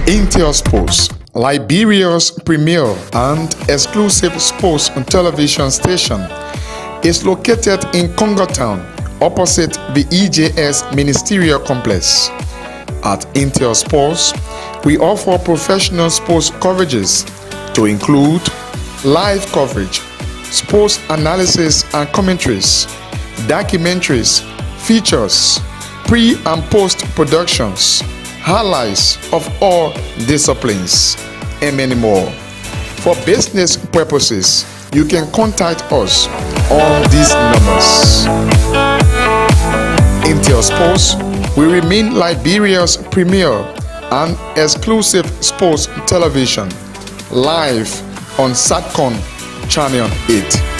Intel Sports, Liberia's premier and exclusive sports and television station, is located in Congo Town, opposite the EJS Ministerial Complex. At Intel Sports, we offer professional sports coverages to include live coverage, sports analysis and commentaries, documentaries, features, pre- and post-productions, highlights of all disciplines, and many more. For business purposes, you can contact us on these numbers. Intel Sports will remain Liberia's premier and exclusive sports television, live on Satcom Channel 8.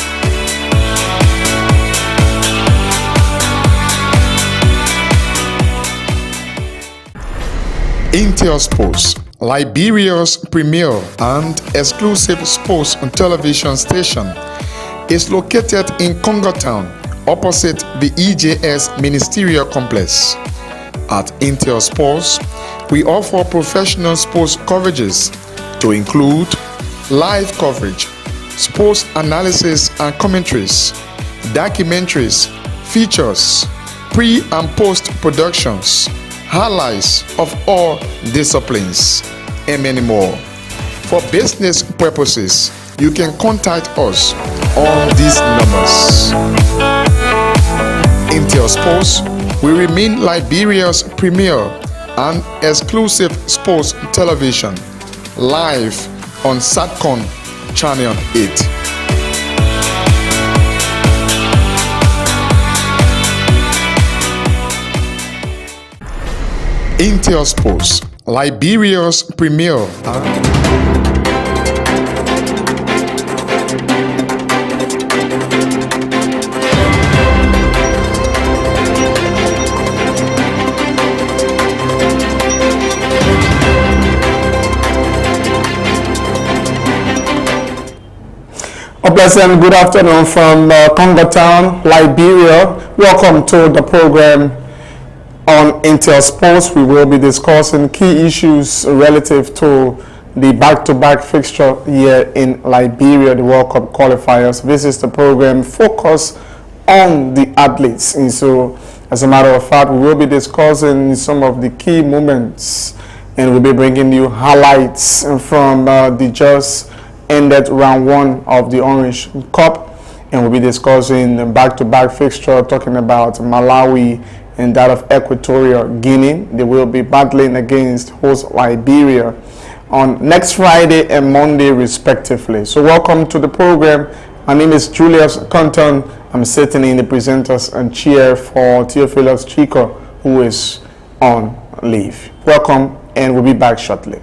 Intel Sports, Liberia's premier and exclusive sports and television station, is located in Congo Town, opposite the EJS Ministerial Complex. At Intel Sports, we offer professional sports coverages to include live coverage, sports analysis and commentaries, documentaries, features, pre- and post-productions, highlights of all disciplines, and many more. For business purposes, you can contact us on these numbers. Intel Sports will remain Liberia's premier and exclusive sports television, live on Satcom Channel 8. Intel Sports, Liberia's premier A pleasant good afternoon from Congo Town, Liberia. Welcome to the program on Intel Sports. We will be discussing key issues relative to the back-to-back fixture here in Liberia, the World Cup qualifiers. This is the program focused on the athletes. And so, as a matter of fact, we will be discussing some of the key moments, and we'll be bringing you highlights from the just ended round one of the Orange Cup, and we'll be discussing back-to-back fixture, talking about Malawi and that of Equatorial Guinea. They will be battling against host Liberia on next Friday and Monday respectively. So welcome to the program. My name is Julius Compton. I'm sitting in the presenters and chair for Theophilus Chico, who is on leave. Welcome, and we'll be back shortly.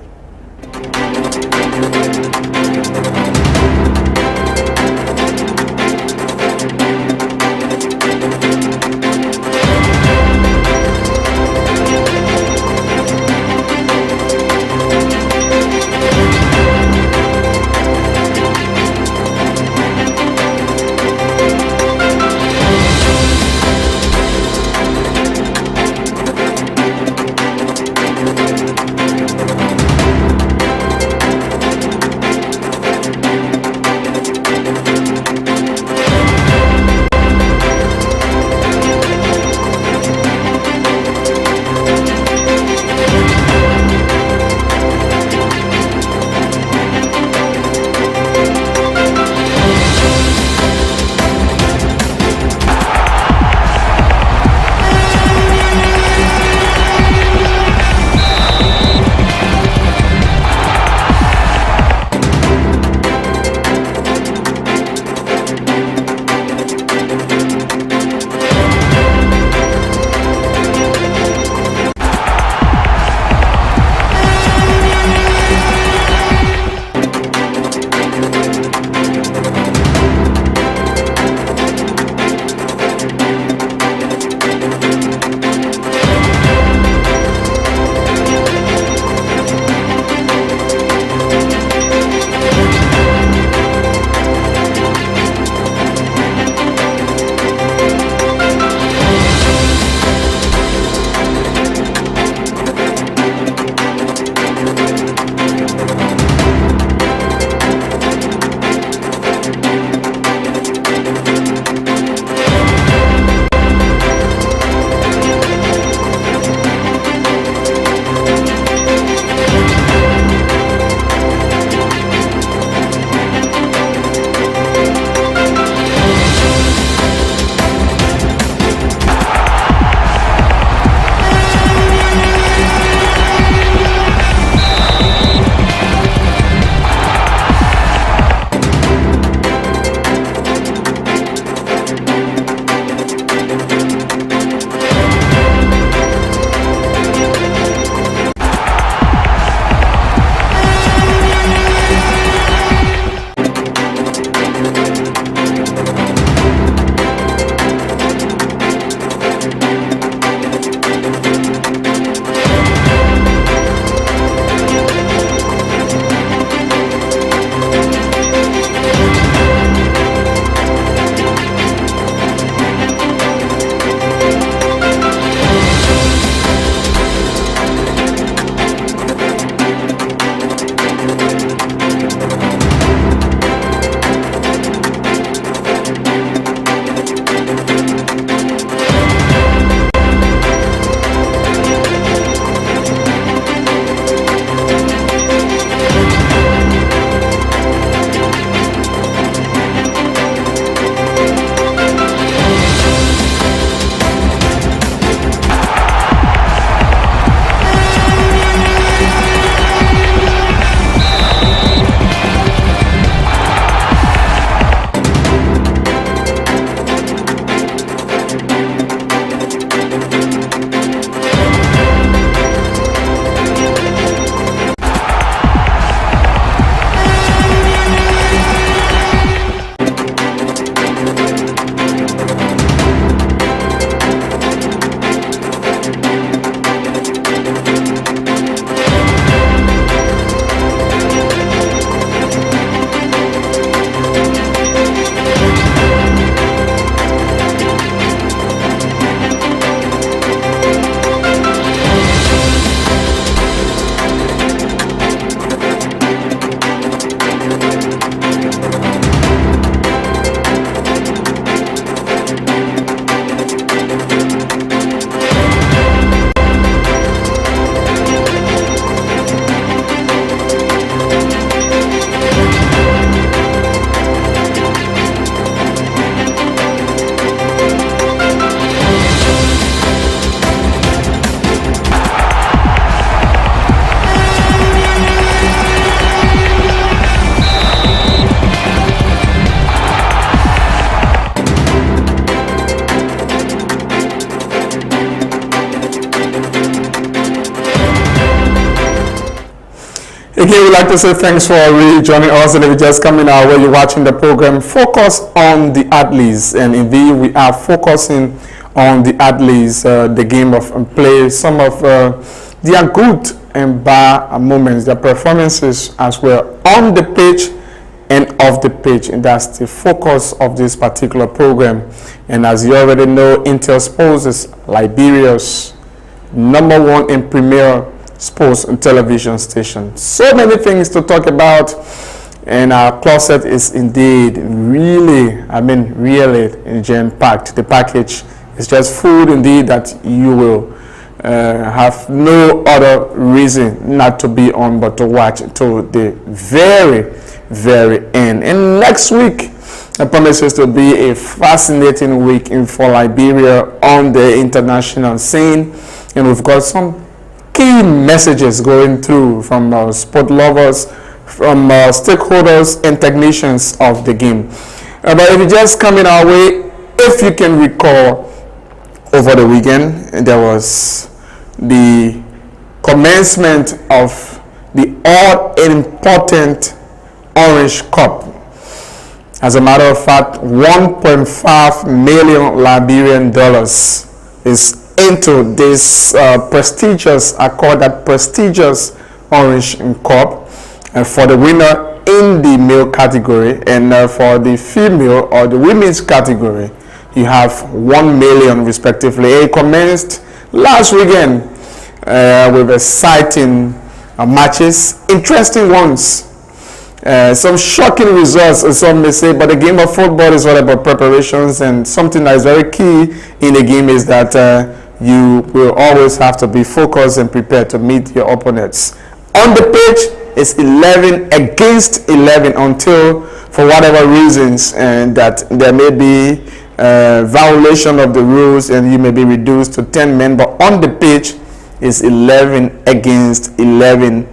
Again, we'd like to say thanks for really joining us, and if you're just coming our way, you're watching the program Focus on the Athletes, and indeed we are focusing on the athletes, the game of play, some of their good and bad moments, their performances as well on the pitch and off the pitch, and that's the focus of this particular program. And as you already know, Intel Sports is Liberia's #1 in premier sports and television station. So many things to talk about, and our closet is indeed really jam-packed. The package is just food indeed that you will have no other reason not to be on but to watch to the very, very end. And next week promises to be a fascinating week for Liberia on the international scene, and we've got some key messages going through from sport lovers, from stakeholders and technicians of the game. But if you just coming our way, if you can recall, over the weekend there was the commencement of the all-important Orange Cup. As a matter of fact, $1.5 million Liberian dollars is into this prestigious Orange Cup for the winner in the male category, and for the female or the women's category you have 1 million respectively. It commenced last weekend with exciting matches, interesting ones, some shocking results, some may say, but the game of football is all about preparations, and something that is very key in the game is that you will always have to be focused and prepared to meet your opponents. On the pitch, it's 11 against 11 until, for whatever reasons, and that there may be violation of the rules and you may be reduced to 10 men, but on the pitch is 11 against 11.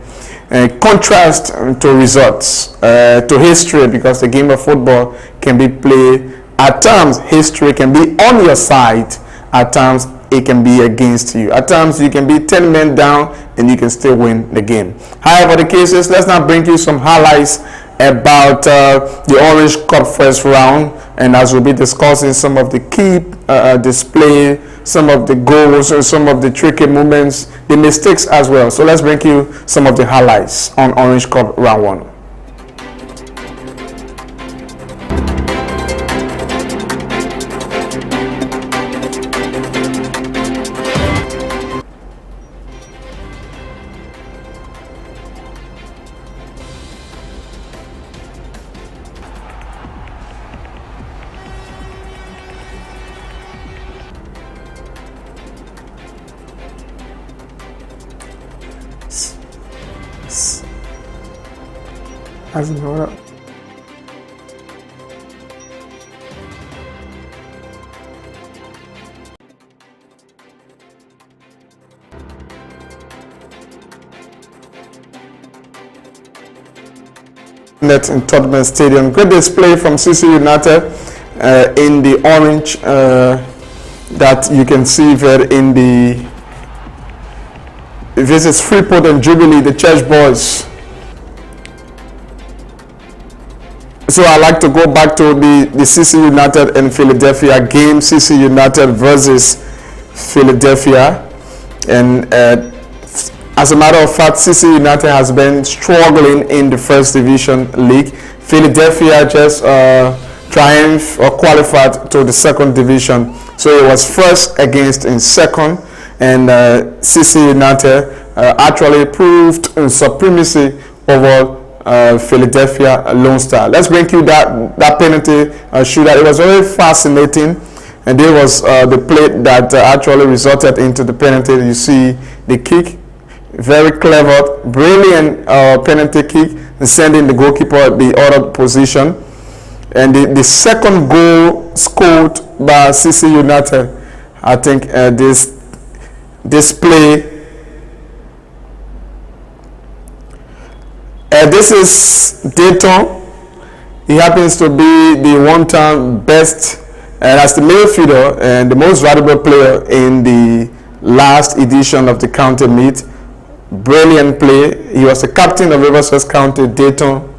Contrast to results, to history, because the game of football can be played at times. History can be on your side, at times it can be against you. At times you can be 10 men down and you can still win the game. However the case is, let's now bring you some highlights about the Orange Cup first round, and as we'll be discussing some of the key display, some of the goals, and some of the tricky moments, the mistakes as well. So let's bring you some of the highlights on Orange Cup round 1. In Tottenham Stadium, great display from CC United in the orange that you can see there in the visits Freeport and Jubilee, the Church Boys. So I like to go back to the CC United and Philadelphia game, CC United versus Philadelphia, and as a matter of fact, CC United has been struggling in the first division league. Philadelphia just triumphed or qualified to the second division. So it was first against in second, and CC United actually proved supremacy over Philadelphia Lone Star. Let's bring you that penalty shootout. It was very fascinating, and there was the play that actually resulted into the penalty. You see the kick. Very clever, brilliant penalty kick, and sending the goalkeeper at the other position. And the second goal scored by CC United, I think this play. This is Dayton. He happens to be the one-time best, and as the midfielder and the most valuable player in the last edition of the county meet. Brilliant play. He was the captain of Riverside County, Dayton.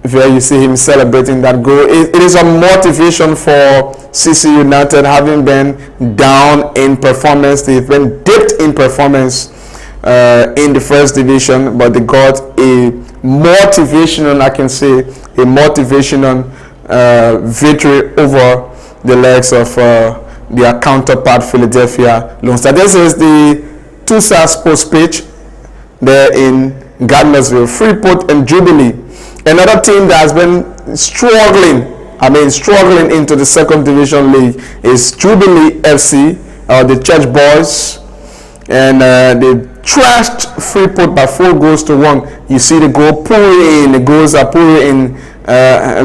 Where you see him celebrating that goal. It is a motivation for CC United, having been down in performance. They've been dipped in performance in the first division, but they got a motivational, I can say, a motivational victory over the legs of their counterpart, Philadelphia Lone Star. This is the Tusa Sports pitch there in Gardnersville. Freeport and Jubilee. Another team that has been struggling into the second division league is Jubilee FC, the Church Boys, and they trashed Freeport by 4-1. You see the goal pouring in, the goals are pouring in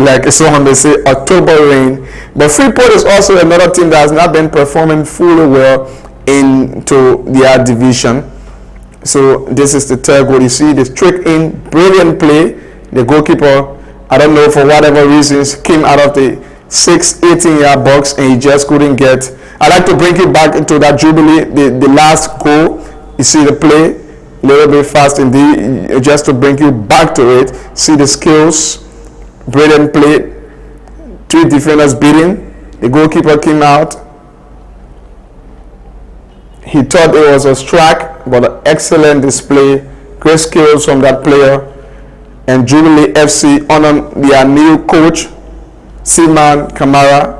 like someone they say October rain. But Freeport is also another team that has not been performing fully well into their division. So this is the third goal. You see the trick in, brilliant play. The goalkeeper, I don't know, for whatever reasons, came out of the 18-yard box and he just couldn't get. I'd like to bring you back into that Jubilee, the last goal. You see the play, a little bit fast indeed, just to bring you back to it. See the skills, brilliant play. 3 defenders beating. The goalkeeper came out. He thought it was a strike, but an excellent display. Great skills from that player. And Jubilee FC under their new coach, Seaman Kamara,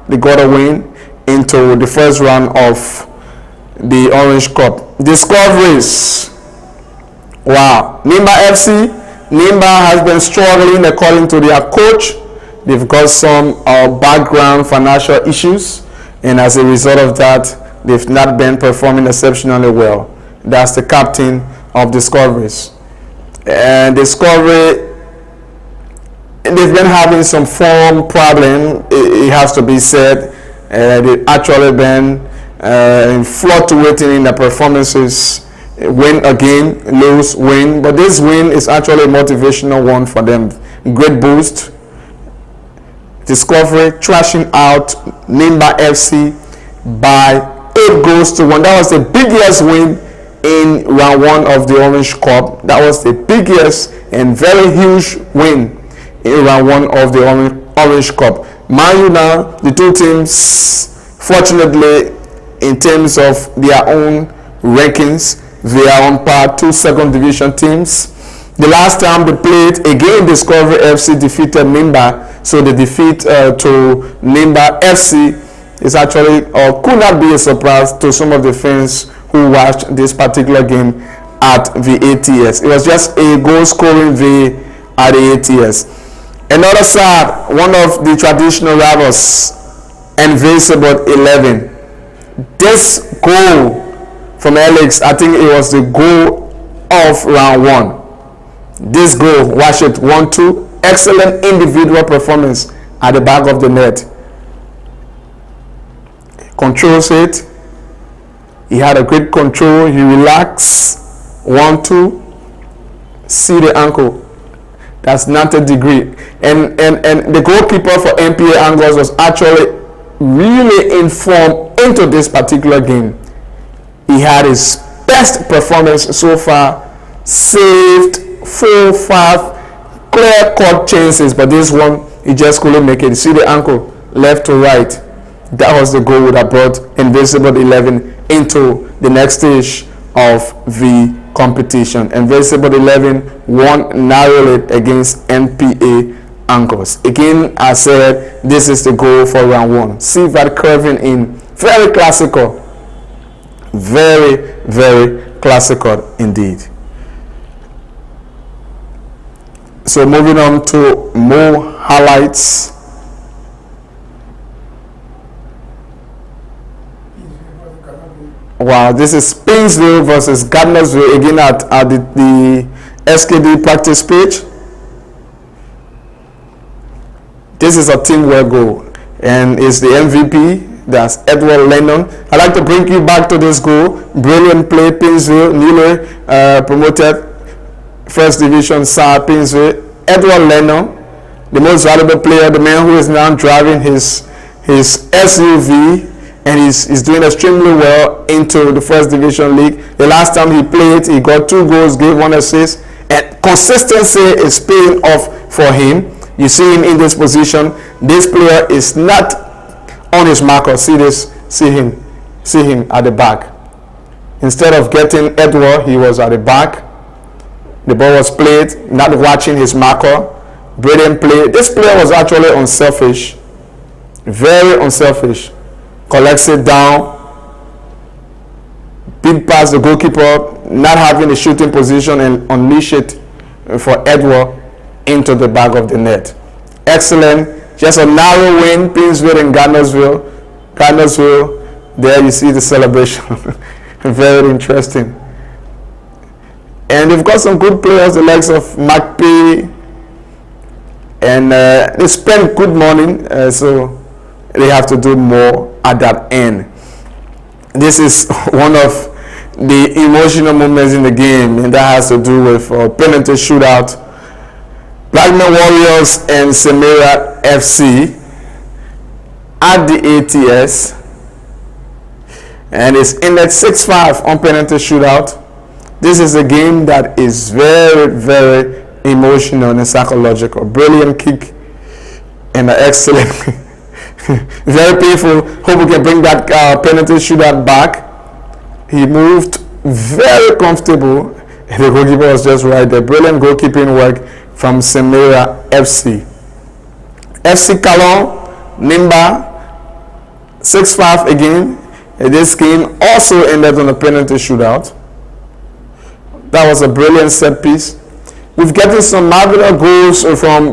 they got a win into the first round of the Orange Cup. Discoveries. Wow. Nimba FC. Nimba has been struggling according to their coach. They've got some background financial issues, and as a result of that, they've not been performing exceptionally well. That's the captain of Discoveries. And Discovery, they've been having some form problem, it has to be said. They've actually been fluctuating in their performances, win again, lose, win. But this win is actually a motivational one for them. Great boost. Discovery trashing out Nimba FC by 8-1. That was the biggest win in round 1 of the Orange Cup. That was the biggest and very huge win in round 1 of the Orange Cup. Man U now, the two teams, fortunately, in terms of their own rankings, they are on par, 2 second division teams. The last time they played, again, Discovery FC defeated Nimba. So the defeat to Nimba FC is actually, or could not be a surprise to some of the fans who watched this particular game at the ATS. It was just a goal scoring V at the ATS. Another side, one of the traditional rivals, Invincible 11. This goal from Alex, I think it was the goal of round 1. This goal, watch it, 1-2. Excellent individual performance at the back of the net. Controls it. He had a great control. He relaxed. 1-2. See the ankle. That's 90 degree. And the goalkeeper for MPA Angles was actually really informed into this particular game. He had his best performance so far. Saved 4-5 clear-cut chances, but this one he just couldn't make it. See the ankle, left to right. That was the goal that brought Invincible 11 into the next stage of the competition. Invincible 11 won narrowly against MPA Angles. Again, I said this is the goal for round 1. See that curving in. Very classical. Very, very classical indeed. So moving on to more highlights. Wow, this is Painesville versus Gardnersville again at the SKD practice pitch. This is a teamwork goal, and it's the MVP. That's Edward Lennon. I'd like to bring you back to this goal. Brilliant play, Painesville, newly promoted first division side, Painesville. Edward Lennon, the most valuable player, the man who is now driving his SUV and he's doing extremely well into the First Division League. The last time he played, he got 2 goals, gave 1 assist, and consistency is paying off for him. You see him in this position. This player is not on his marker. See this, see him at the back. Instead of getting Edward, he was at the back. The ball was played, not watching his marker. Brilliant play. This player was actually unselfish, very unselfish. Collects it down, big pass the goalkeeper, not having a shooting position, and unleash it for Edward into the back of the net. Excellent. Just a narrow win. Pinsville and Gardnersville. There you see the celebration. Very interesting. And they've got some good players, the likes of McPay, and they spent good money, so they have to do more at that end. This is one of the emotional moments in the game, and that has to do with penalty shootout. Blackman Warriors and Semira FC at the ATS, and it's ended 6-5 on penalty shootout. This is a game that is very, very emotional and psychological. Brilliant kick and an excellent, very painful. Hope we can bring that penalty shootout back. He moved very comfortable. The goalkeeper was just right there. Brilliant goalkeeping work from Semira FC. FC Callon, Nimba, 6-5 again. This game also ended on a penalty shootout. That was a brilliant set piece. We've gotten some marvelous goals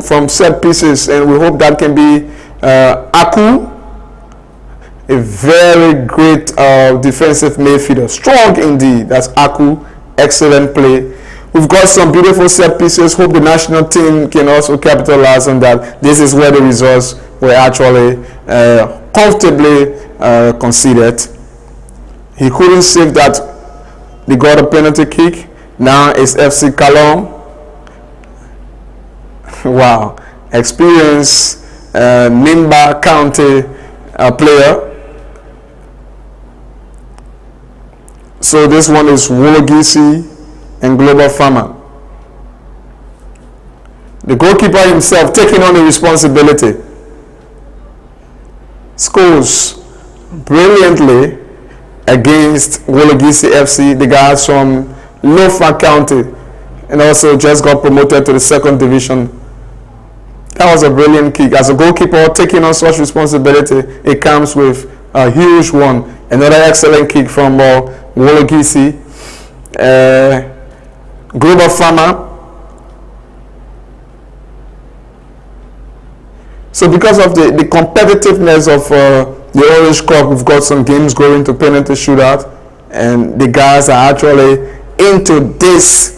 from set pieces, and we hope that can be Aku, a very great defensive midfielder. Strong indeed. That's Aku. Excellent play. We've got some beautiful set pieces. Hope the national team can also capitalize on that. This is where the results were actually comfortably conceded. He couldn't save that. They got a penalty kick. Now it's FC Callon. Wow. Experienced Nimba County player. So this one is Wologisi and Global Farmer. The goalkeeper himself taking on the responsibility. Scores brilliantly against Wologisi FC. The guys from Lofa County, and also just got promoted to the 2nd division. That was a brilliant kick. As a goalkeeper taking on such responsibility, it comes with a huge one. Another excellent kick from Wologisi. Global Farmer. So because of the competitiveness of the Orange Cup, we've got some games going to penalty shootout, and the guys are actually into this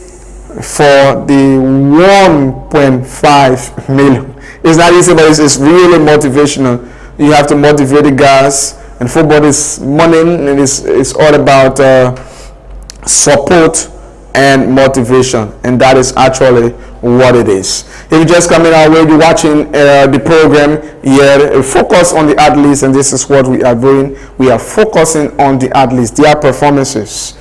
for the 1.5 million. It's not easy, but it's really motivational. You have to motivate the guys, and football is money, and it's all about support and motivation, and that is actually what it is. If you're just coming our way, you're watching the program here, focus on the athletes, and this is what we are doing. We are focusing on the athletes, their performances,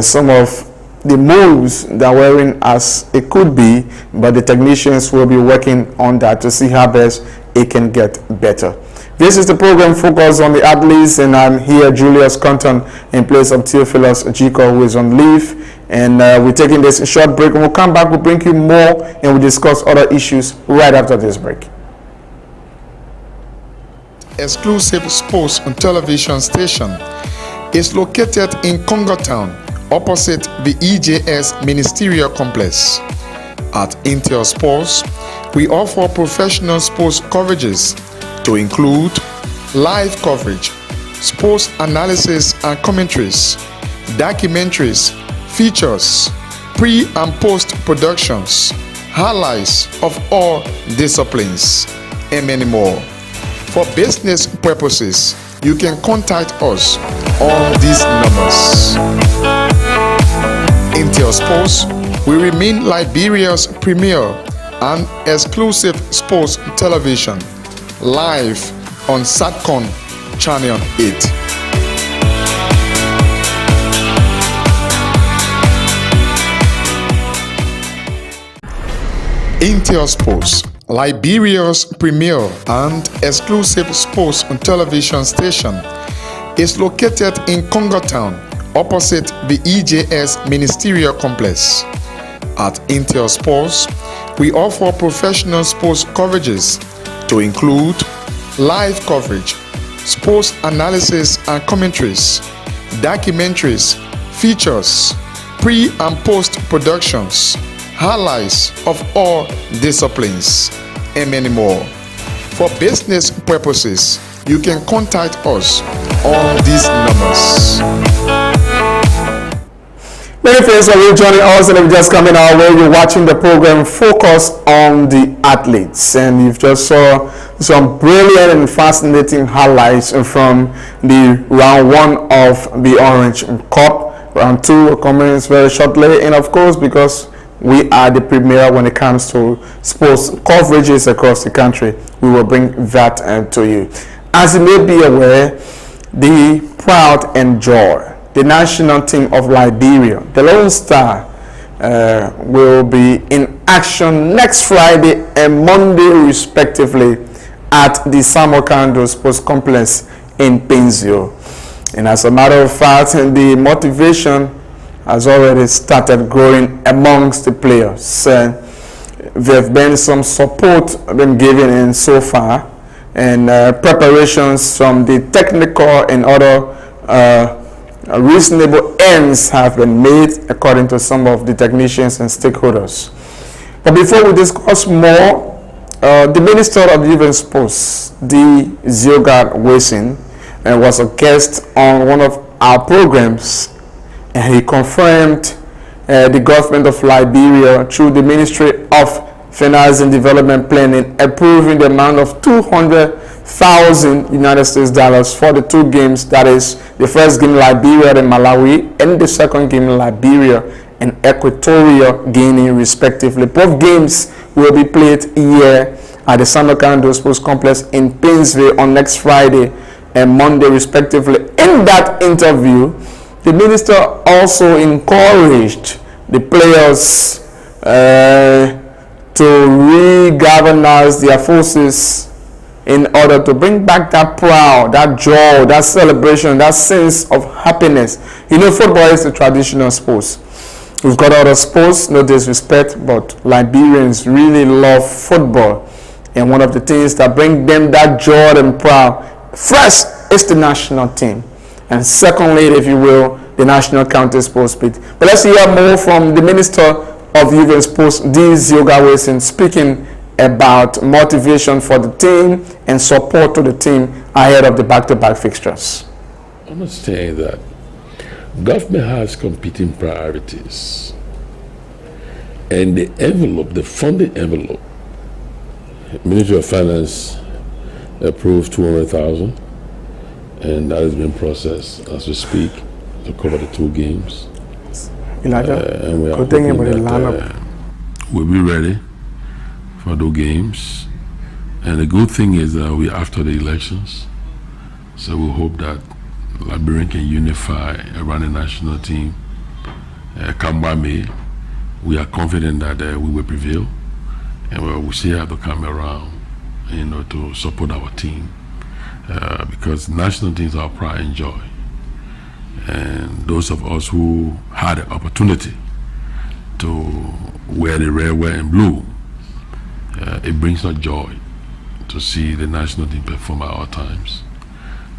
some of the moves that weren't as it could be, but the technicians will be working on that to see how best it can get better. This is the program focused on the athletes, and I'm here, Julius Compton, in place of Theophilus Jiko, who is on leave. And we're taking this short break. When we'll come back, we'll bring you more, and we'll discuss other issues right after this break. Exclusive sports and television station is located in Congo Town, opposite the EJS Ministerial Complex. At Intel Sports, we offer professional sports coverages to include live coverage, sports analysis and commentaries, documentaries, features, pre- and post-productions, highlights of all disciplines, and many more. For business purposes, you can contact us on these numbers. Intel Sports will remain Liberia's premier and exclusive sports television, live on SATCON Channel 8. Intel Sports, Liberia's premier and exclusive sports and television station, is located in Congo Town, opposite the EJS Ministerial Complex. At Intel Sports, we offer professional sports coverages to include live coverage, sports analysis and commentaries, documentaries, features, pre- and post-productions, highlights of all disciplines, and many more. For business purposes, you can contact us on these numbers. Many thanks for you joining us, and if you're just coming our way, you're watching the program Focus on the Athletes, and you've just saw some brilliant and fascinating highlights from the round 1 of the Orange Cup. Round 2 will commence very shortly, and of course, because we are the premier when it comes to sports coverages across the country, we will bring that to you. As you may be aware, the Proud and Joy, the national team of Liberia, the Lone Star, will be in action next Friday and Monday respectively at the Samarkando Sports Complex in Painesville. And as a matter of fact, the motivation has already started growing amongst the players. There have been some support been given in so far, and preparations from the technical and other reasonable ends have been made according to some of the technicians and stakeholders. But before we discuss more, the Minister of Youth and Sports, D. Zioga Wilson, was a guest on one of our programs, and he confirmed the government of Liberia through the Ministry of Finance and Development Planning approving the amount of $200,000 United States dollars for the 2 games, that is the first game Liberia and Malawi and the second game Liberia and Equatorial Guinea respectively. Both games will be played here at the Samarkando Sports Complex in Painesville on next Friday and Monday respectively. In that interview, the minister also encouraged the players to regalvanize their forces in order to bring back that pride, that joy, that celebration, that sense of happiness. You know, football is a traditional sport. We've got other sports, no disrespect, but Liberians really love football. And one of the things that bring them that joy and pride, first is the national team. And secondly, if you will, the National County Sports Pit. But let's hear more from the Minister of Youth and Sports, D. Zioga Wilson, speaking about motivation for the team and support to the team ahead of the back-to-back fixtures. I must say that government has competing priorities, and the envelope, the funding envelope, Ministry of Finance approved $200,000, and that has been processed as we speak to cover the 2 games. Elijah, and we are hoping that we'll be ready for those games. And the good thing is that we're after the elections, so we hope that Liberian can unify around the national team. Come by May, we are confident that we will prevail, and we'll see how to come around, you know, to support our team, because national teams are our pride and joy. And those of us who had the opportunity to wear the red, white, and blue, it brings us joy to see the national team perform at all times.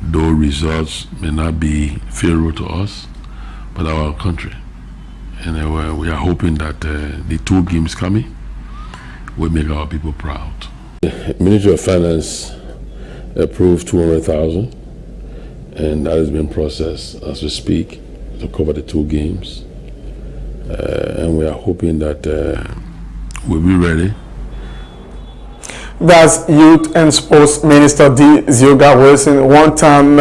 Though results may not be favorable to us, but our country. And we are hoping that the 2 games coming will make our people proud. The Ministry of Finance approved $200,000, and that has been processed as we speak to cover the 2 games. And we are hoping that we'll be ready. That's Youth and Sports Minister D. Zioga Wilson, one-time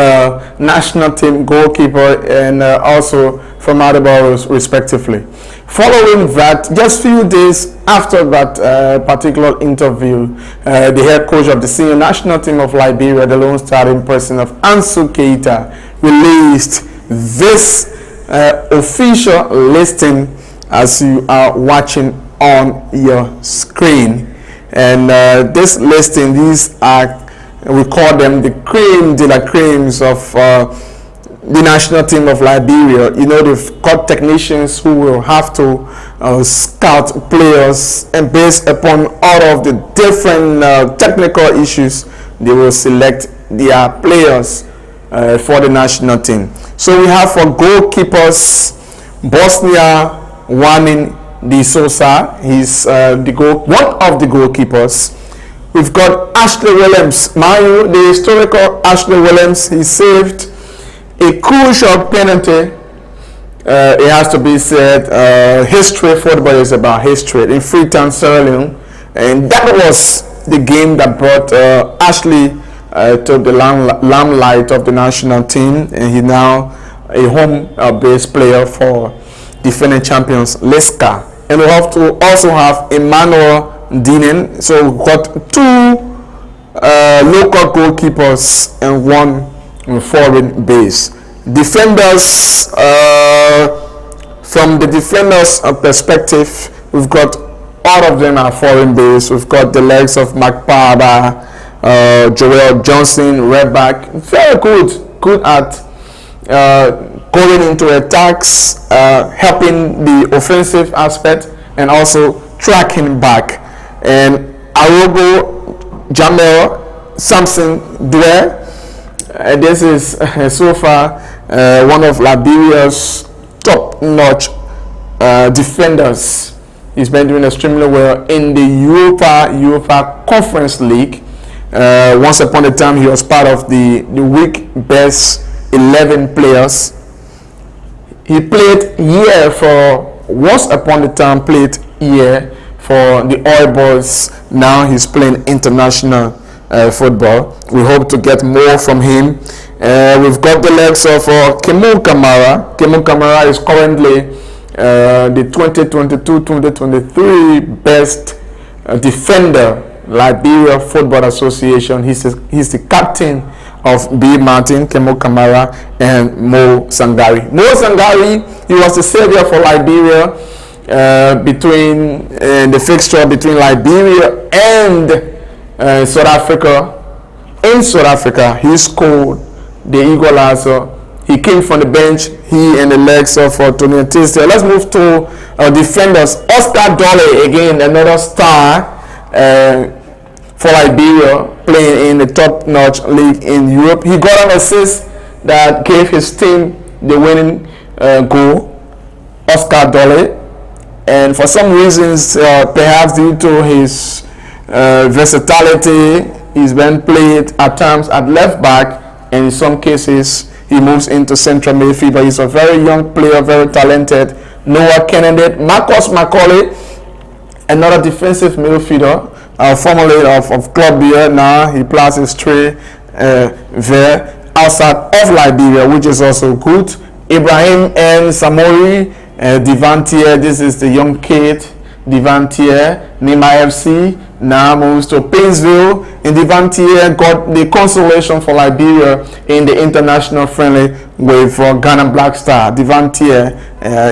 national team goalkeeper and also from Adebayo, respectively. Following that, just few days after that particular interview, the head coach of the senior national team of Liberia, the lone starting person of Ansu Keita, released this official listing as you are watching on your screen. And this listing, these are, we call them the cream de la creams of the national team of Liberia. You know, they've got technicians who will have to scout players, and based upon all of the different technical issues, they will select their players for the national team. So we have for goalkeepers, Bosnia Wanin De Sosa. He's one of the goalkeepers. We've got Ashley Williams, Mayu, the historical Ashley Williams. He saved a crucial penalty. It has to be said, history, football is about history, in Freetown, Sierra Leone. And that was the game that brought Ashley to the limelight of the national team. And he's now a home-based player for defending champions Leska. And we have to also have Emmanuel Dinan. So we've got two local goalkeepers and one foreign base. Defenders, from the defenders' perspective, we've got all of them are foreign base. We've got the legs of Makpada, Joel Johnson, Redback, very good at going into attacks, helping the offensive aspect, and also tracking back. And Arogo Jamel Samson Dwyer, this is so far one of Liberia's top-notch defenders. He's been doing extremely well in the UEFA Conference League. Once upon a time, he was part of the week best 11 players. He played once upon a time for the Oil Boys. Now he's playing international football. We hope to get more from him. We've got the legs of Kemu Kamara. Kemu Kamara is currently the 2022-2023 best defender, Liberia Football Association. He's the captain of B. Martin, Kemu Kamara, and Mo Sangari. Mo Sangari, he was the savior for Liberia between the fixture between Liberia and South Africa. In South Africa, he scored the equalizer. He came from the bench, he and the legs of Tony Tisdale. Let's move to defenders. Oscar Dolly, again, another star for Liberia, playing in the top-notch league in Europe. He got an assist that gave his team the winning goal, Oscar Dolly. And for some reasons, perhaps due to his versatility, he's been played at times at left back, and in some cases, he moves into central midfield. But he's a very young player, very talented. Noah Kennedy, Marcus Macaulay, another defensive midfielder, formerly of Club Beer. Now he plays his trade there outside of Liberia, which is also good. Ibrahim and Samori, Divantier, this is the young kid, Divantier, Nima FC, now moves to Painesville. And Divantier got the consolation for Liberia in the international friendly with Ghana Black Star. Divantier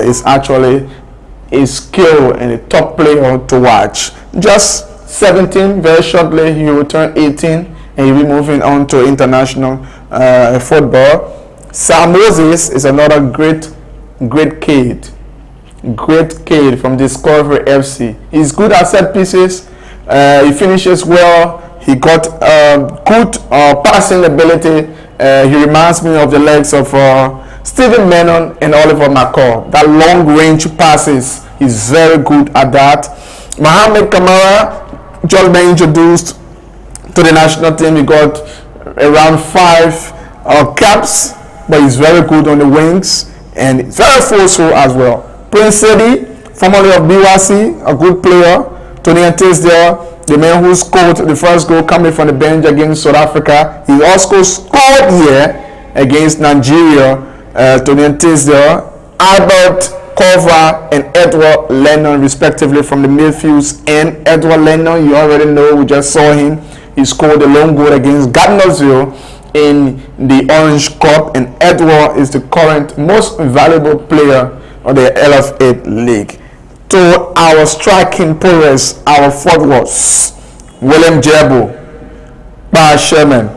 is actually a skill and a top player to watch. Just 17, very shortly he will turn 18 and he'll be moving on to international football. Sam Moses is another great kid from Discovery FC. He's good at set pieces. He finishes well. He got good passing ability. He reminds me of the legs of Stephen Menon and Oliver McCall. That long range passes, he's very good at that. Mohamed Kamara just been introduced to the national team. He got around 5 caps, but he's very good on the wings and very forceful as well. Prince Sedi, formerly of BYC, a good player. Tony Tisdale, the man who scored the first goal coming from the bench against South Africa. He also scored here against Nigeria. Tony Tisdale, Albert Kova, and Edward Lennon, respectively, from the midfields. And Edward Lennon, you already know, we just saw him. He scored a lone goal against Gardnersville in the Orange Cup, and Edward is the current most valuable player of the LFA League. To our striking prowess, our forwards, William Jebo, Bar Sherman,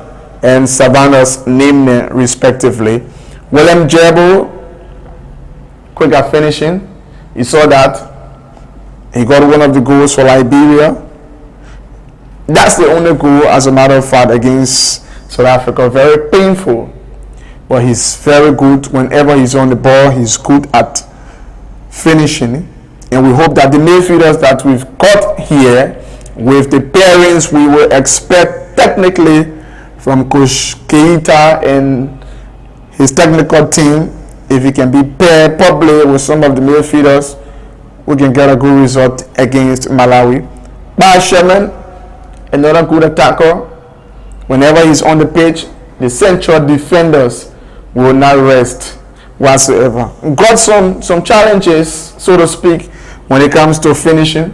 and Savannah's Nimne, respectively. William Jebo, quicker finishing. You saw that. He got one of the goals for Liberia. That's the only goal, as a matter of fact, against South Africa. Very painful. But he's very good. Whenever he's on the ball, he's good at finishing. And we hope that the midfielders that we've got here, with the pairings we will expect technically from Coach Keita and his technical team, if he can be paired probably with some of the midfielders, we can get a good result against Malawi. Bar Sherman, another good attacker. Whenever he's on the pitch, the central defenders will not rest whatsoever. Got some challenges, so to speak, when it comes to finishing.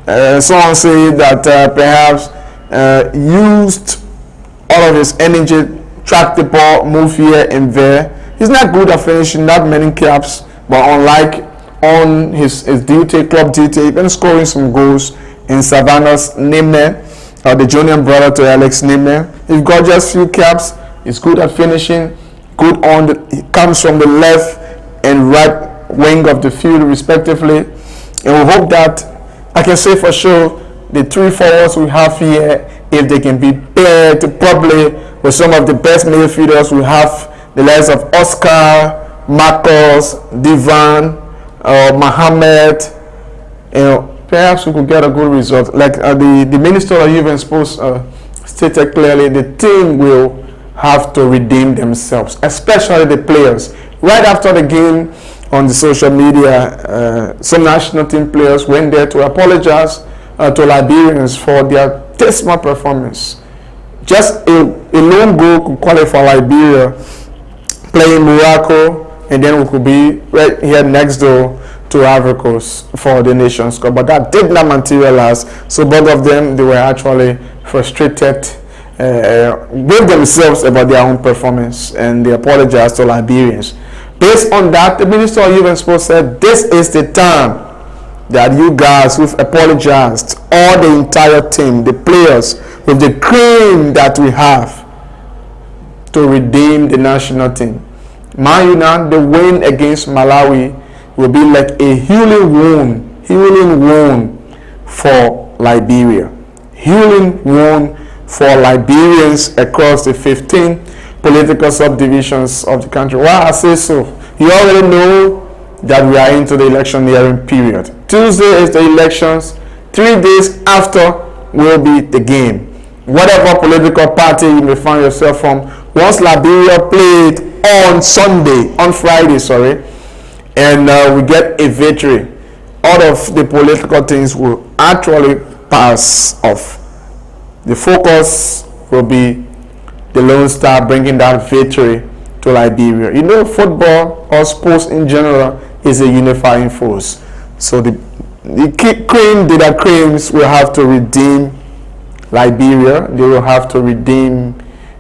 Someone say that perhaps used all of his energy, track the ball, move here and there. He's not good at finishing, not many caps, but unlike on his duty, club duty, even scoring some goals in Savannah's Nimne, the junior brother to Alex Nimne. He's got just few caps. He's good at finishing, good on he comes from the left and right wing of the field respectively. And we hope that, I can say for sure, the three forwards we have here, if they can be paired probably with some of the best midfielders, we have the likes of Oscar, Marcos, Divan, Mohammed, perhaps we could get a good result. Like the Minister of Youth and Sports stated clearly, the team will have to redeem themselves, especially the players. Right after the game on the social media, some national team players went there to apologize to Liberians for their dismal performance. Just a lone goal could qualify Liberia playing Morocco, and then we could be right here next door to Ivory Coast for the Nations Cup. But that did not materialize. So both of them, they were actually frustrated with themselves about their own performance, and they apologized to Liberians. Based on that, the Minister of Youth and Sports said, this is the time that you guys who've apologized, all the entire team, the players, with the cream that we have, to redeem the national team. Man United, the win against Malawi will be like a healing wound for Liberia. Healing wound for Liberians across the 15 political subdivisions of the country. Why I say so? You already know that we are into the electioneering period. Tuesday is the elections. 3 days after will be the game. Whatever political party you may find yourself from, once Liberia played on Friday, and we get a victory, all of the political things will actually pass off. The focus will be the Lone Star bringing that victory to Liberia. You know, football or sports in general is a unifying force. So the cream, the creams will have to redeem Liberia. They will have to redeem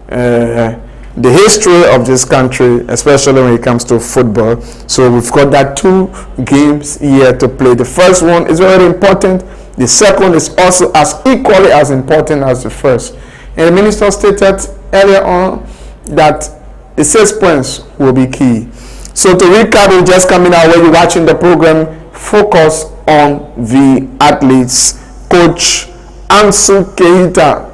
the history of this country, especially when it comes to football. So we've got that 2 games here to play. The first one is very important. The second is also as equally as important as the first. And the minister stated earlier on that the 6 points will be key. So to recap, we're just coming out when you're watching the program, focus on the athletes. Coach Ansu Keita,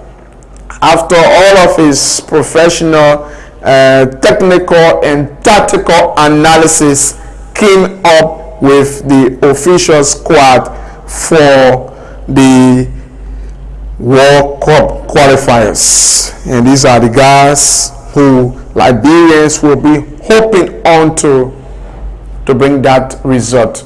after all of his professional, technical and tactical analysis, came up with the official squad for the World Cup qualifiers. And these are the guys who Liberians will be hoping on to bring that result.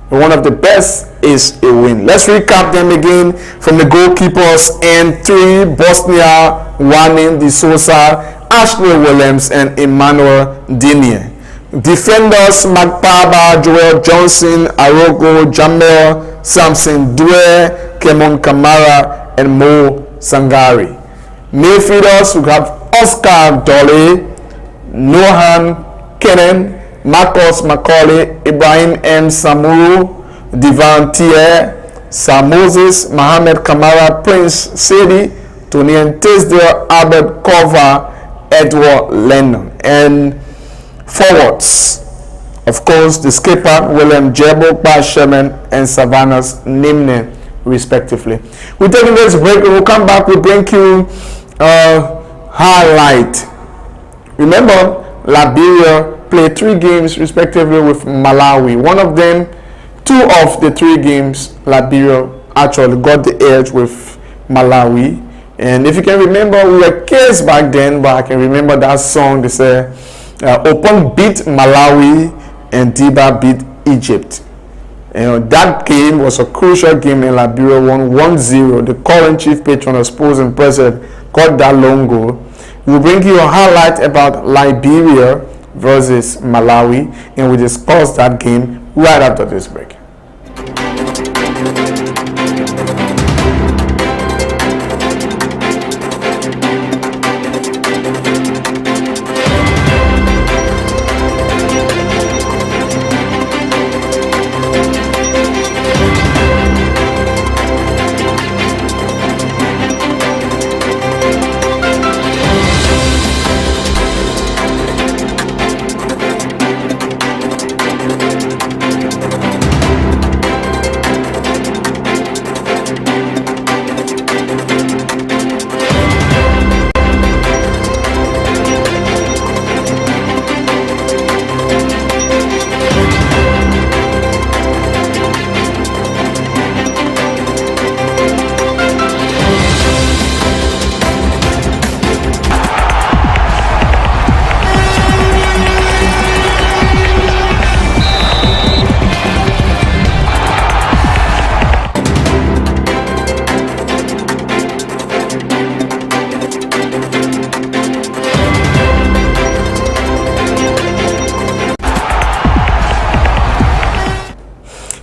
One of the best is a win. Let's recap them again from the goalkeepers. And 3, Bosnia, Wanin De Sousa, Ashley Williams, and Emmanuel Digne. Defenders, Magpaba, Joel Johnson, Arogo, Jamel, Samson Due, Kemon Kamara, and Mo Sangari. Midfielders, we have Oscar Dole, Nohan Kennen, Marcos Macaulay, Ibrahim M. Samuru, Divan Thier, Sam Moses, Mohamed Kamara, Prince Sedi, Tonian Tisdale, Albert Kova, Edward Lennon. And forwards, of course, the skipper, William Jebo, Bas Sherman, and Savannah's Nimne, respectively. We're taking this break. We'll come back. We'll bring you highlight. Remember, Liberia played 3 games respectively with Malawi. One of them, 2 of the 3 games, Liberia actually got the edge with Malawi. And if you can remember, we were kids back then, but I can remember that song. They say, Opon beat Malawi and Diba beat Egypt. That game was a crucial game, and Liberia won 1-0. The current chief patron of sports and president got that long goal. We'll bring you a highlight about Liberia versus Malawi, and we discuss that game right after this break.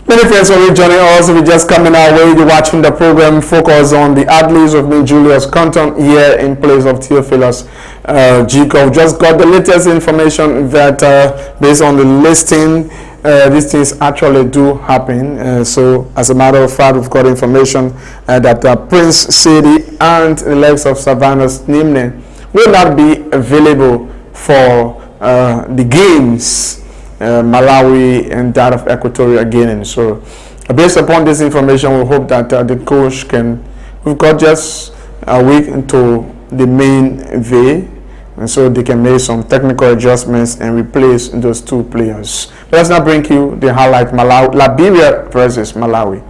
Many friends already joining us. We're just coming our way. You're watching the program focus on the Adleys of New Julius Compton here in place of Theophilus Jacob. Just got the latest information that based on the listing, these things actually do happen. So as a matter of fact, we've got information that Prince Sedi and the likes of Savannah's Nimne will not be available for the games, Malawi and that of Equatorial Guinea. So based upon this information, we hope that the coach can, we've got just a week into the main day, and so they can make some technical adjustments and replace those 2 players. Let's now bring you the highlight, Liberia versus Malawi.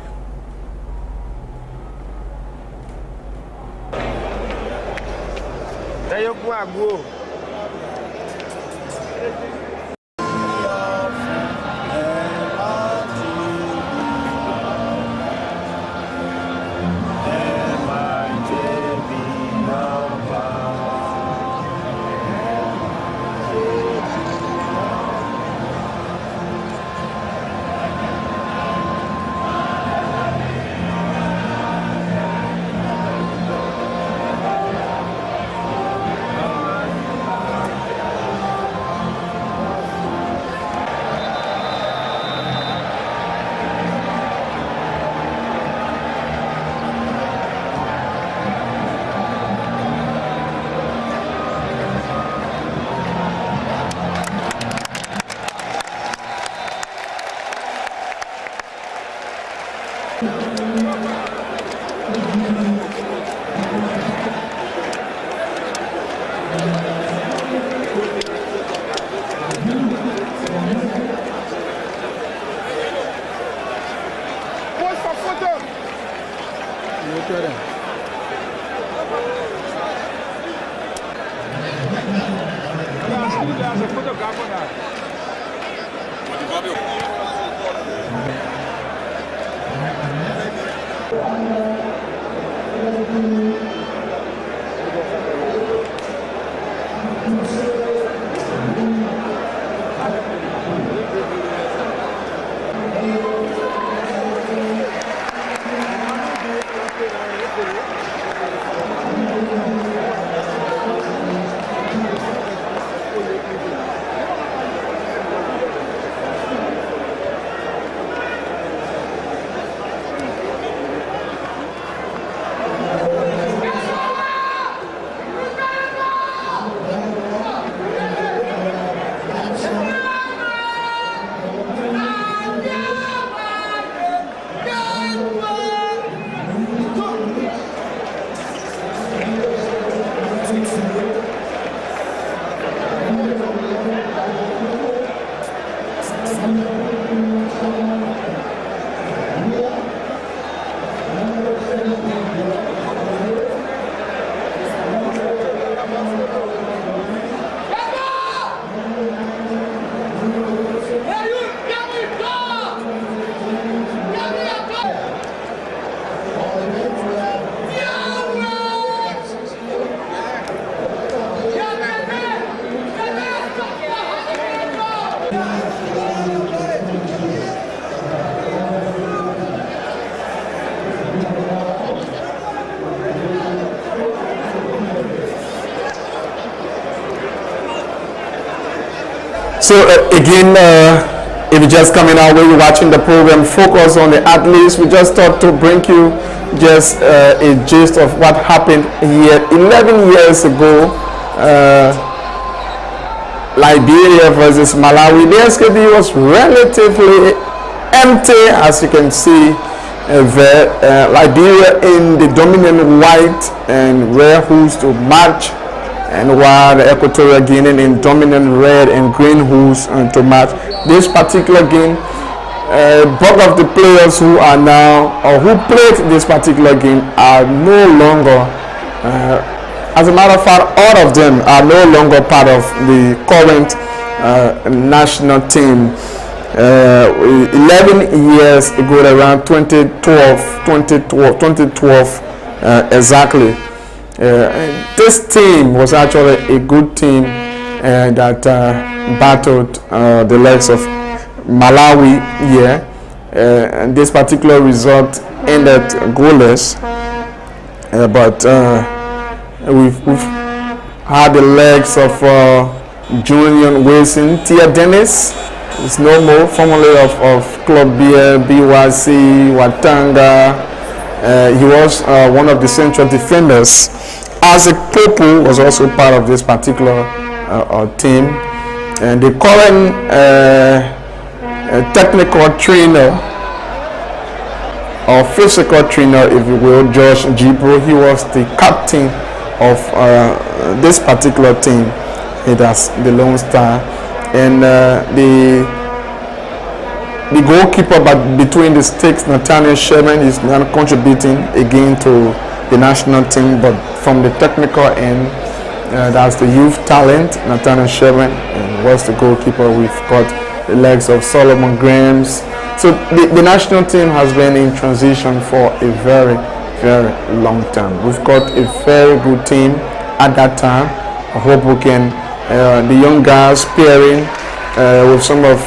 So again, if you're just coming our way, you're watching the program Focus on the Athletes. We just thought to bring you just a gist of what happened here 11 years ago. Liberia versus Malawi. The SKD was relatively empty, as you can see. Liberia in the dominant white and rare hoods to match, and while the Equatorial Guinea in dominant red and green hoods to match. This particular game, both of the players who are now or who played this particular game are no longer, as a matter of fact, all of them are no longer part of the current national team. 11 years ago, around 2012 exactly. This team was actually a good team that battled the likes of Malawi here. And this particular result ended goalless, but we've had the legs of Julian Wilson. Tia Dennis is no more, formerly of Club BYC, Watanga. He was one of the central defenders. Isaac Popo was also part of this particular team. And the current technical trainer or physical trainer, if you will, Josh Jibo, he was the captain of this particular team. He does the Lone Star. And the goalkeeper, but between the sticks, Nathaniel Sherman, is not contributing again to the national team, but from the technical end, that's the youth talent, Nathaniel Sherman, and was the goalkeeper. We've got the legs of Solomon Grahams. So the national team has been in transition for a very, very long time. We've got a very good team at that time. I hope we can, the young guys pairing with some of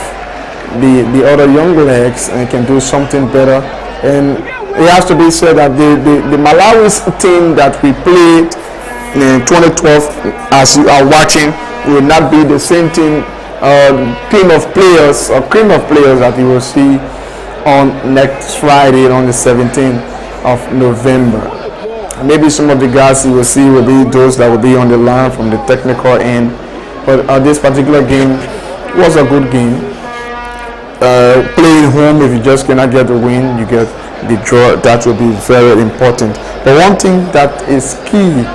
the other young legs and can do something better. And it has to be said that the Malawi's team that we played in 2012, as you are watching, will not be the same team, team of players or cream of players that you will see on next Friday on the 17th of November. Maybe some of the guys you will see will be those that will be on the line from the technical end. But this particular game was a good game. Playing home, if you just cannot get the win, you get the draw. That will be very important. But one thing that is key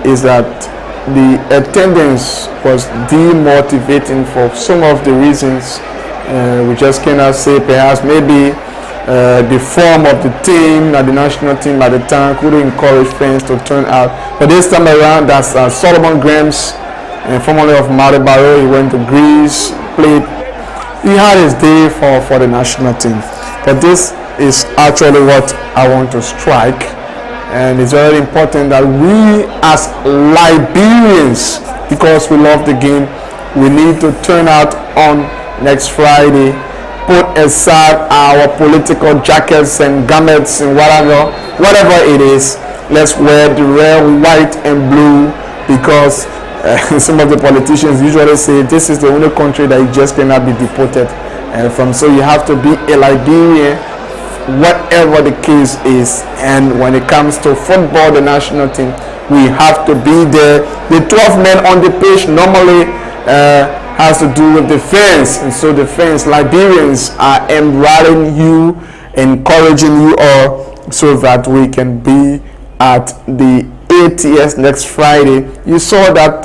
is that the attendance was demotivating for some of the reasons. We just cannot say, perhaps maybe the form of the team, the national team at the time, couldn't encourage fans to turn out. But this time around, that's Solomon Grahams, formerly of Maribaro. He went to Greece, played. He had his day for the national team. But this is actually what I want to strike. And it's very important that we as Liberians, because we love the game, we need to turn out on next Friday, put aside our political jackets and garments and whatever it is. Let's wear the red, white and blue, because some of the politicians usually say this is the only country that you just cannot be deported from. So you have to be a Liberian, whatever the case is. And when it comes to football, the national team, we have to be there. The 12 men on the pitch normally has to do with the fans, and so the fans, Liberians, are rallying you, encouraging you all, so that we can be at the ATS next Friday. You saw that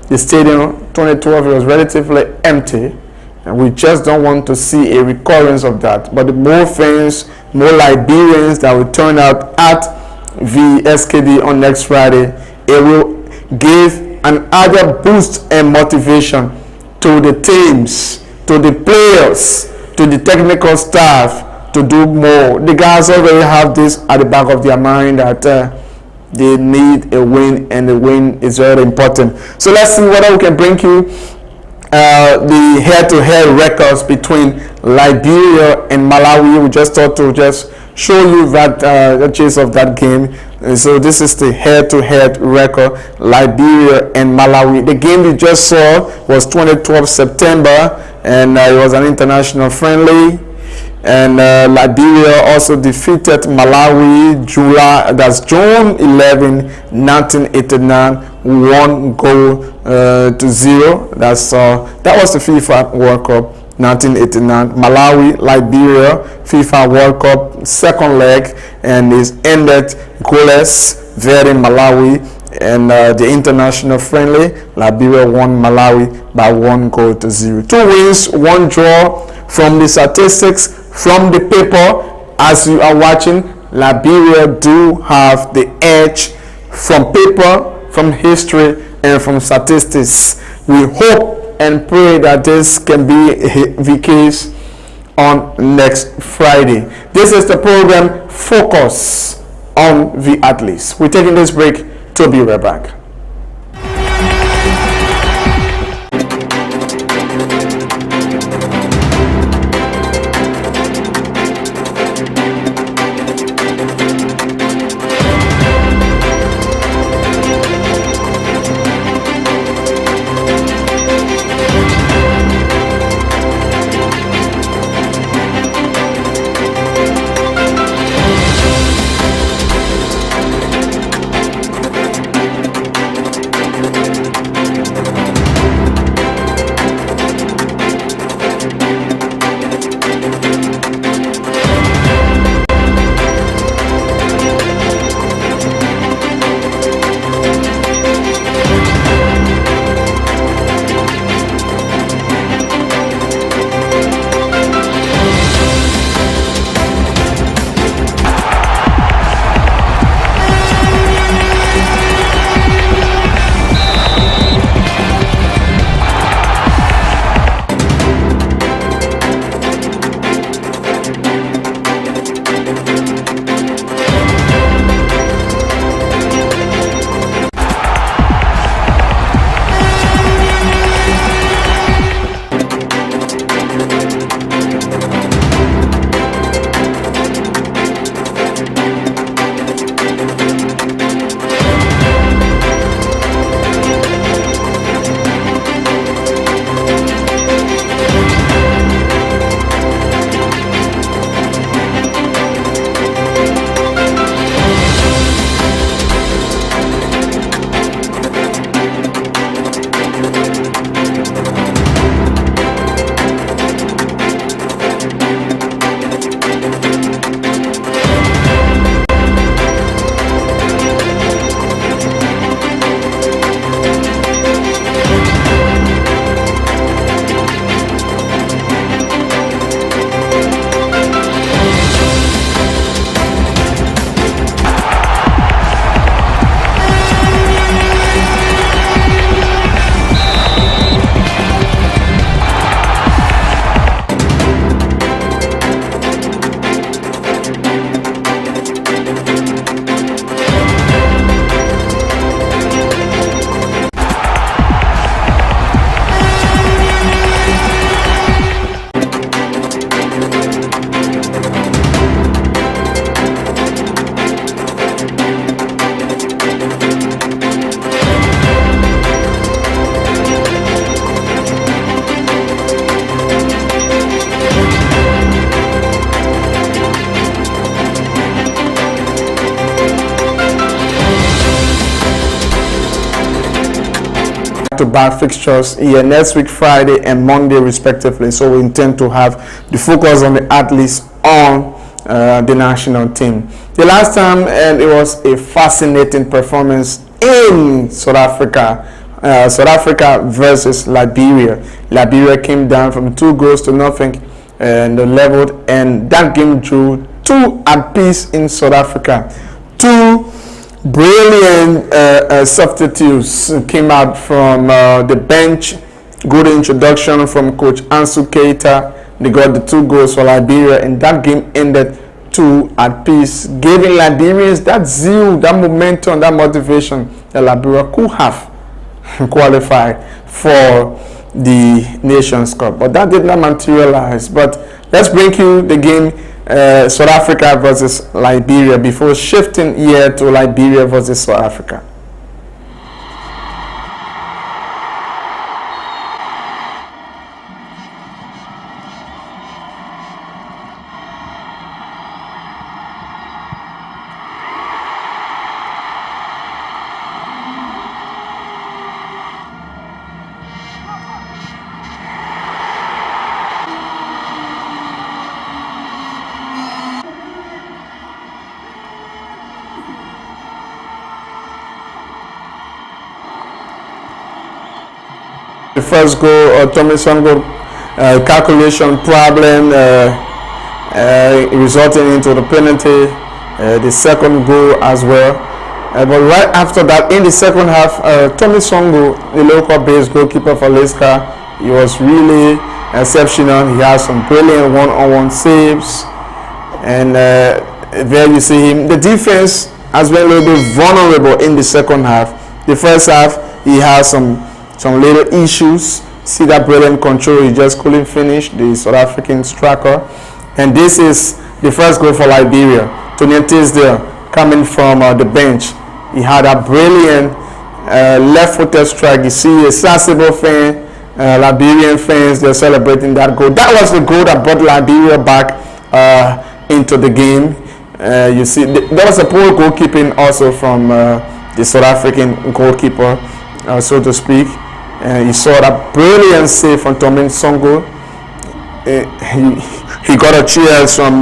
the stadium 2012 was relatively empty, and we just don't want to see a recurrence of that. But the more fans, more Liberians that will turn out at the SKD on next Friday, it will give an added boost and motivation to the teams, to the players, to the technical staff to do more. The guys already have this at the back of their mind that they need a win, and the win is very important. So let's see whether we can bring you the head-to-head records between Liberia and Malawi. We just thought to just show you that the gist of that game. And so this is the head-to-head record, Liberia and Malawi. The game you just saw was 2012 September, and it was an international friendly. And Liberia also defeated Malawi June 11, 1989, 1-0. That was the FIFA World Cup 1989. Malawi, Liberia, FIFA World Cup second leg, and is ended goalless. Very Malawi, and the international friendly, Liberia won Malawi by 1-0. 2 wins, 1 draw. From the statistics, from the paper, as you are watching, Liberia do have the edge from paper, from history, and from statistics. We hope and pray that this can be the case on next Friday. This is the program Focus on the Athletes. We're taking this break to be right back. back-to-back fixtures here next week, Friday and Monday respectively. So we intend to have the focus on the athletes on the national team. The last time, and it was a fascinating performance in South Africa. South Africa versus Liberia. Liberia came down from 2-0 and leveled, and that game drew 2 apiece in South Africa. 2 brilliant substitutes came out from the bench. Good introduction from Coach Ansu Keita. They got the 2 goals for Liberia, and that game ended 2 apiece, giving Liberians that zeal, that momentum, that motivation that Liberia could have qualified for the Nations Cup. But that did not materialize. But let's bring you the game South Africa versus Liberia before shifting here to Liberia versus South Africa. The first goal, Tommy Songo calculation problem resulting into the penalty, the second goal as well. But right after that, in the second half, Tommy Songo, the local base goalkeeper for Leicester, he was really exceptional. He has some brilliant one-on-one saves, and there you see him. The defense has been a little bit vulnerable in the second half. The first half, he has some little issues. See that brilliant control, he just couldn't finish, the South African striker. And this is the first goal for Liberia. Tony Tisdale coming from the bench. He had a brilliant left-footed strike. You see a Sasebo fan, Liberian fans, they're celebrating that goal. That was the goal that brought Liberia back into the game. You see, there was a poor goalkeeping also from the South African goalkeeper, so to speak. You saw that brilliant save from Tommy Songo. He got a cheer from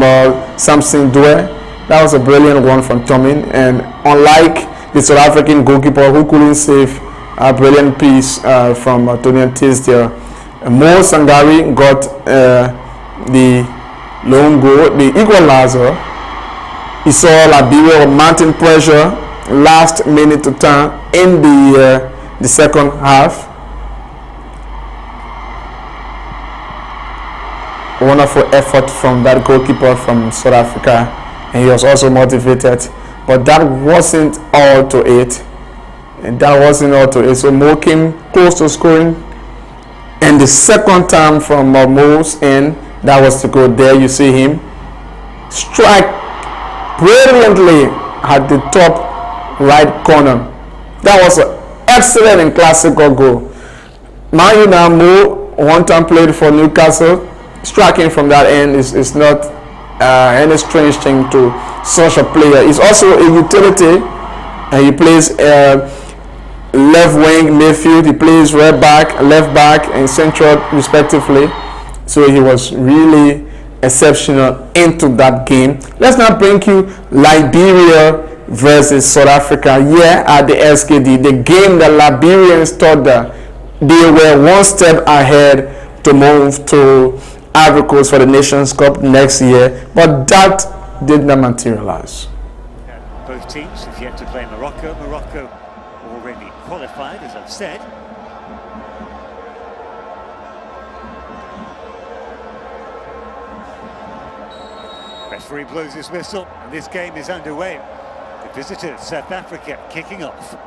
Samson Due. That was a brilliant one from Tommy. And unlike the South African goalkeeper who couldn't save a brilliant piece from Tony Tisdale, Mo Sangari got the lone goal, the equalizer. He saw Liberia mounting pressure last minute to turn in the second half. Wonderful effort from that goalkeeper from South Africa, and he was also motivated, but that wasn't all to it. So Mo came close to scoring, and the second time from Mo's end, that was the goal. There you see him strike brilliantly at the top right corner. That was an excellent and classical goal. Mind you now, Mo one time played for Newcastle. Striking from that end is not any strange thing to such a player. He's also a utility, and he plays left wing, midfield. He plays right back, left back, and central respectively. So he was really exceptional into that game. Let's now bring you Liberia versus South Africa here at the SKD. The game that Liberians thought that they were one step ahead to move to Ivory Coast for the Nations Cup next year, but that did not materialize. Both teams have yet to play Morocco. Morocco already qualified, as I've said. Referee blows his whistle, and this game is underway. The visitors, South Africa, kicking off.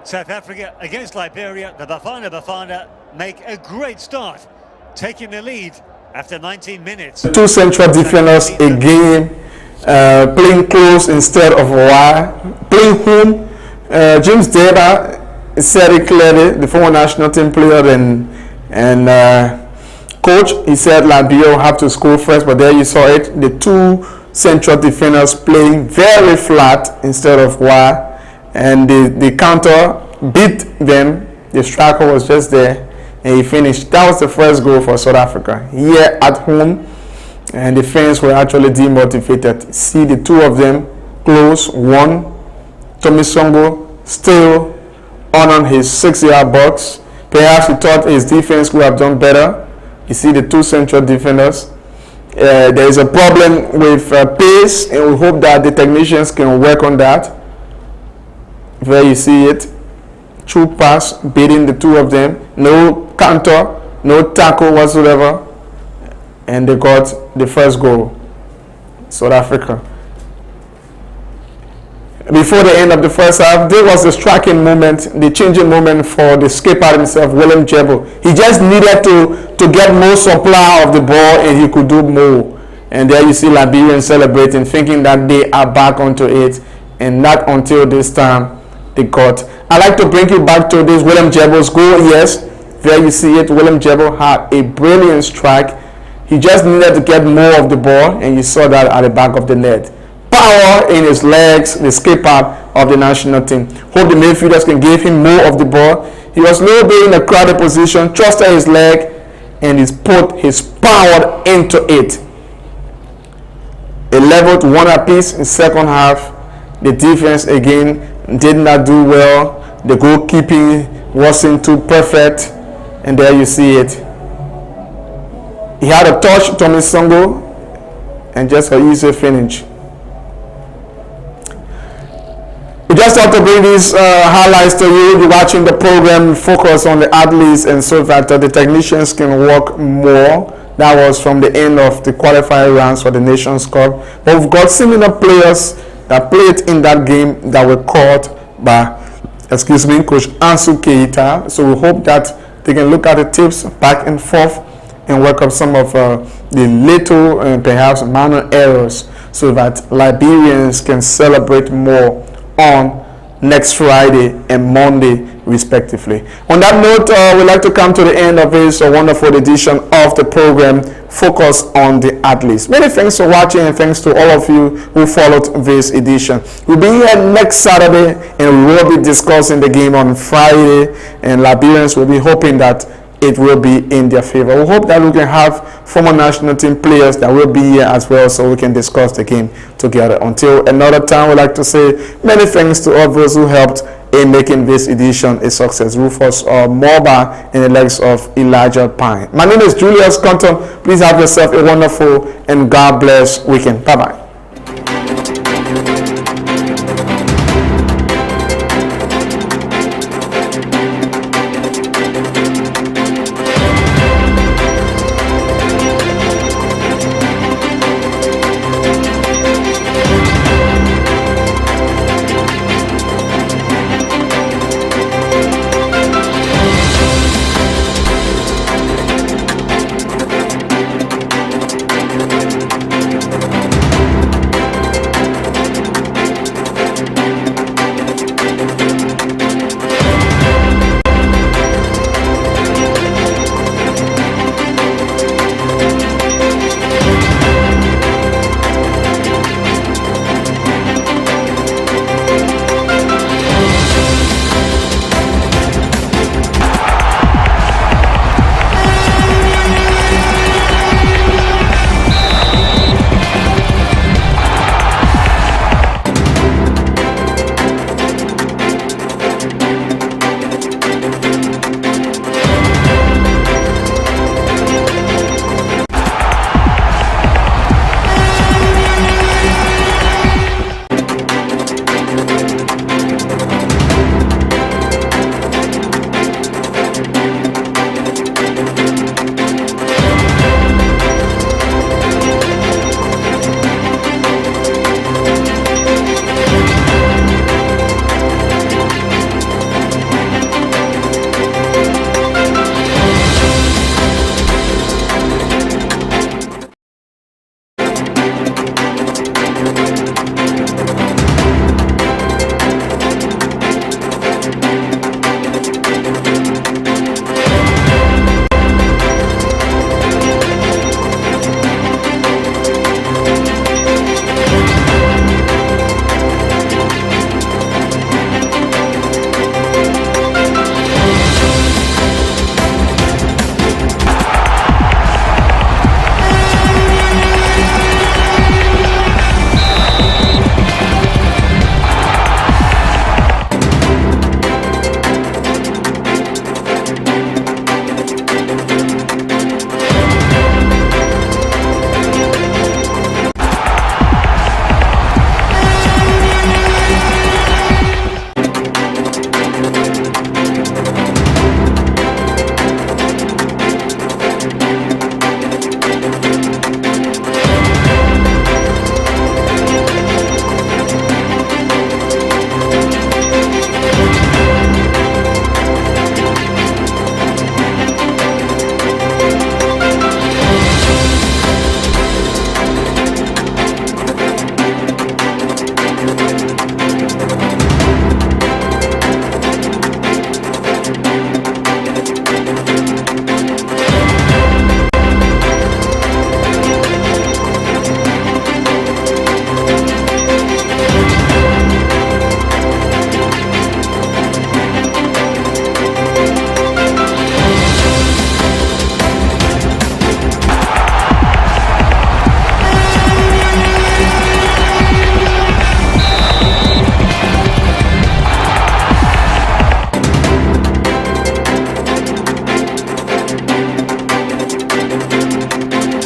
South Africa against Liberia. The Bafana make a great start, taking the lead after 19 minutes. Two central defenders again, playing close instead of wide, playing home. James Deba said it clearly, the former national team player and coach. He said Liberia will have to score first, but there you saw it. The two central defenders playing very flat instead of wide, and the counter beat them. The striker was just there, and he finished. That was the first goal for South Africa here at home, and the fans were actually demotivated. See the two of them close. One, Tommy Songo still on his 6-yard box. Perhaps he thought his defense could have done better. You see the two central defenders. There is a problem with pace, and we hope that the technicians can work on that. There you see it. True pass, beating the two of them. No counter, no tackle whatsoever. And they got the first goal. South Africa. before the end of the first half, there was a striking moment, the changing moment for the skipper himself, William Jebbo. He just needed to get more supply of the ball and he could do more. And there you see Liberians celebrating, thinking that they are back onto it, and not until this time they got. I like to bring you back to this William Jebbo's goal. Yes, there you see it. William Jebbo had a brilliant strike. He just needed to get more of the ball, and you saw that at the back of the net. Power in his legs, the skipper of the national team. Hope the midfielders can give him more of the ball. He was a little bit in a crowded position, trusted his leg, and he's put his power into it. It leveled one apiece in second half. The defense again did not do well. The goalkeeping wasn't too perfect, and there you see it. He had a touch, Tommy Songo, and just an easy finish. We just have to bring these highlights to you. You're watching the program, focus on the athletes, and so that the technicians can work more. That was from the end of the qualifying rounds for the Nations Cup. But we've got similar players that played in that game that were caught by, Coach Ansu Keita. So we hope that they can look at the tips back and forth and work up some of the little and perhaps minor errors so that Liberians can celebrate more on next Friday and Monday respectively. On that note, we'd like to come to the end of this wonderful edition of the program, Focus on the Athletes. Many thanks for watching, and thanks to all of you who followed this edition. We'll be here next Saturday, and we will be discussing the game on Friday, and Liberians will be hoping that it will be in their favor. We hope that we can have former national team players that will be here as well, so we can discuss the game together. Until another time, we'd like to say many thanks to all those who helped in making this edition a success. Rufus Morba and the legs of Elijah Pine. My name is Julius Compton. Please have yourself a wonderful and God bless weekend. Bye-bye.